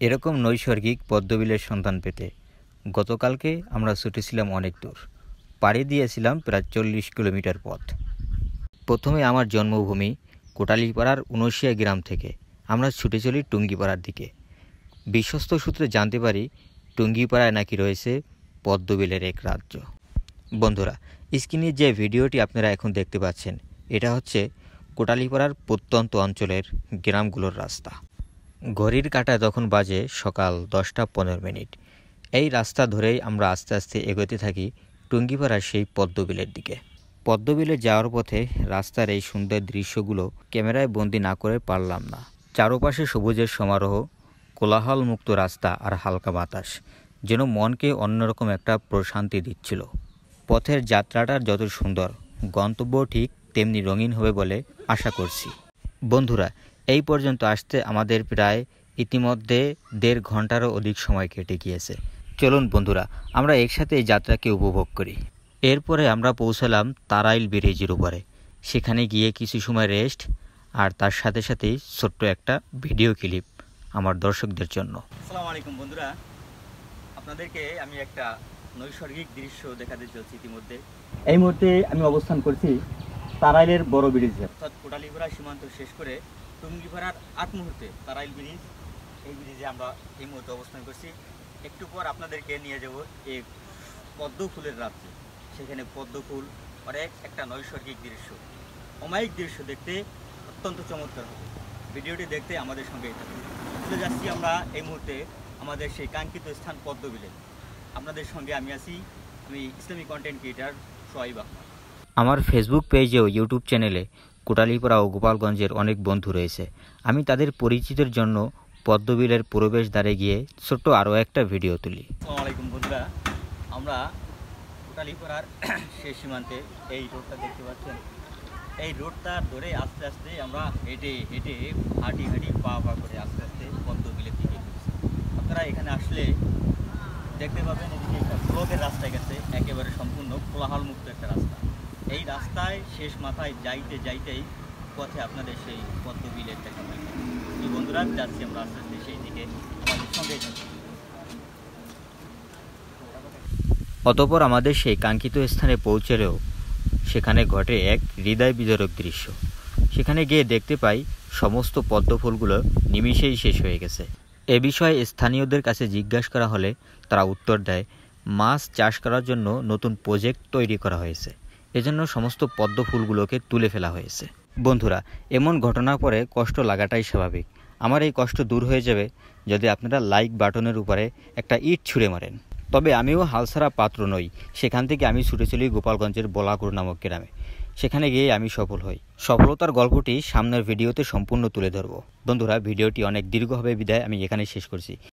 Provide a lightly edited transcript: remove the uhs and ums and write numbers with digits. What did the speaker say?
এরকম নৈসর্গিক পদ্মবিলের সন্ধান পেতে গতকালকে আমরা ছুটেছিলাম অনেক দূর, পাড়ি দিয়েছিলাম প্রায় 40 কিলোমিটার পথ। প্রথমে আমার জন্মভূমি কোটালীপাড়ার ৭৯ গ্রাম থেকে আমরা ছুটে চলি টুঙ্গিপাড়ার দিকে। বিশ্বস্ত সূত্রে জানতে পারি টুঙ্গিপাড়ায় নাকি রয়েছে পদ্মবিলের এক রাজ্য। বন্ধুরা, স্ক্রিনে যে ভিডিওটি আপনারা এখন দেখতে পাচ্ছেন, এটা হচ্ছে কোটালীপাড়ার প্রত্যন্ত অঞ্চলের গ্রামগুলোর রাস্তা। ঘড়ির কাঁটায় তখন বাজে সকাল 10টা 15 মিনিট। এই রাস্তা ধরেই আমরা আস্তে আস্তে এগোতে থাকি টুঙ্গিপাড়ার সেই পদ্মবিলের দিকে। পদ্মবিলে যাওয়ার পথে রাস্তার এই সুন্দর দৃশ্যগুলো ক্যামেরায় বন্দি না করে পারলাম না। চারপাশে সবুজের সমারোহ, কোলাহল মুক্ত রাস্তা আর হালকা বাতাস যেন মনকে অন্যরকম একটা প্রশান্তি দিচ্ছিল। পথের যাত্রাটার যত সুন্দর, গন্তব্য ঠিক তেমনি রঙিন হবে বলে আশা করছি। বন্ধুরা, এই পর্যন্ত আসতে আমাদের প্রায় ইতিমধ্যে 1.5 ঘন্টারও অধিক সময় কেটে গিয়েছে। চলুন বন্ধুরা, আমরা একসাথে এই যাত্রাকে উপভোগ করি। এরপরে আমরা পৌঁছালাম তারাইল ব্রিজের উপরে। সেখানে গিয়ে কিছু সময় রেস্ট আর তার সাথে সাথেই ছোট্ট একটা ভিডিও ক্লিপ আমার দর্শকদের জন্য। আসসালামু আলাইকুম বন্ধুরা, আপনাদেরকে আমি একটা নৈসর্গিক দৃশ্য দেখাতে চলছি। ইতিমধ্যে এই মুহূর্তে আমি অবস্থান করছি তারাইলের বড় ব্রিজে, অর্থাৎ কোটালীপাড়া সীমান্ত শেষ করে টুঙ্গিপাড়ার আগ মুহূর্তে তারাইল ব্রিজ। এই ব্রিজে আমরা এই মুহূর্তে অবস্থান করছি। একটু পর আপনাদেরকে নিয়ে যাব এই পদ্ম ফুলের রাজ্যে। সেখানে পদ্ম ফুল অনেক একটা নৈসর্গিক দৃশ্য, অমায়িক দৃশ্য দেখতে অত্যন্ত চমৎকার হবে। ভিডিওটি দেখতে আমাদের সঙ্গেই থাকুন। চলে যাচ্ছি আমরা এই মুহূর্তে আমাদের সেই কাঙ্ক্ষিত স্থান পদ্মবিলে। আপনাদের সঙ্গে আমি ইসলামী কন্টেন্ট ক্রিয়েটার সোহাইব আহমদ। আমার ফেসবুক পেজে ও ইউটিউব চ্যানেলে কোটালীপাড়া ও গোপালগঞ্জের অনেক বন্ধু রয়েছে। আমি তাদের পরিচিতের জন্য পদ্মবিলের প্রবেশদ্বারে গিয়ে ছোট্ট আরও একটা ভিডিও তুলি। আসসালামু আলাইকুম বন্ধুরা, আমরা কোটালীপাড়ার শেষ সীমান্তে এই রোডটা দেখতে পাচ্ছেন। এই রোডটা ধরে আস্তে আস্তে আমরা হেঁটে হাঁটি পা করে আস্তে আস্তে পদ্মবিলের দিকে ঘুরছি। আপনারা এখানে আসলে দেখতে পাবেন এদিকে একটা ব্লকের রাস্তায় গেছে, একেবারে সম্পূর্ণ কোলাহল মুক্ত একটা রাস্তা। এই রাস্তায় শেষ মাথায় যাইতেই পথে আপনাদের সেই পদ্মবিলের দেখা পাই। তো বন্ধুরা, যাচ্ছি আমরা আস্তে আস্তে সেই দিকে, আমাদের সঙ্গেই থাকি। অতঃপর আমাদের সেই কাঙ্ক্ষিত স্থানে পৌঁছলেও সেখানে ঘটে এক হৃদয় বিদারক দৃশ্য। সেখানে গিয়ে দেখতে পাই সমস্ত পদ্ম ফুলগুলো নিমিষেই শেষ হয়ে গেছে। এ বিষয়ে স্থানীয়দের কাছে জিজ্ঞাসা করা হলে তারা উত্তর দেয়, মাছ চাষ করার জন্য নতুন প্রজেক্ট তৈরি করা হয়েছে, এজন্য সমস্ত পদ্ম ফুলগুলোকে তুলে ফেলা হয়েছে। বন্ধুরা, এমন ঘটনার পরে কষ্ট লাগাটাই স্বাভাবিক। আমার এই কষ্ট দূর হয়ে যাবে যদি আপনারা লাইক বাটনের উপরে একটা ইট ছুঁড়ে মারেন। তবে আমিও হালছাড়া পাত্র নই। সেখান থেকে আমি ছুটে চলি গোপালগঞ্জের বলাকুর নামক গ্রামে। সেখানে গিয়ে আমি সফল হই। সফলতার গল্পটি সামনের ভিডিওতে সম্পূর্ণ তুলে ধরব। বন্ধুরা, ভিডিওটি অনেক দীর্ঘ হবে বিধায় আমি এখানে শেষ করছি।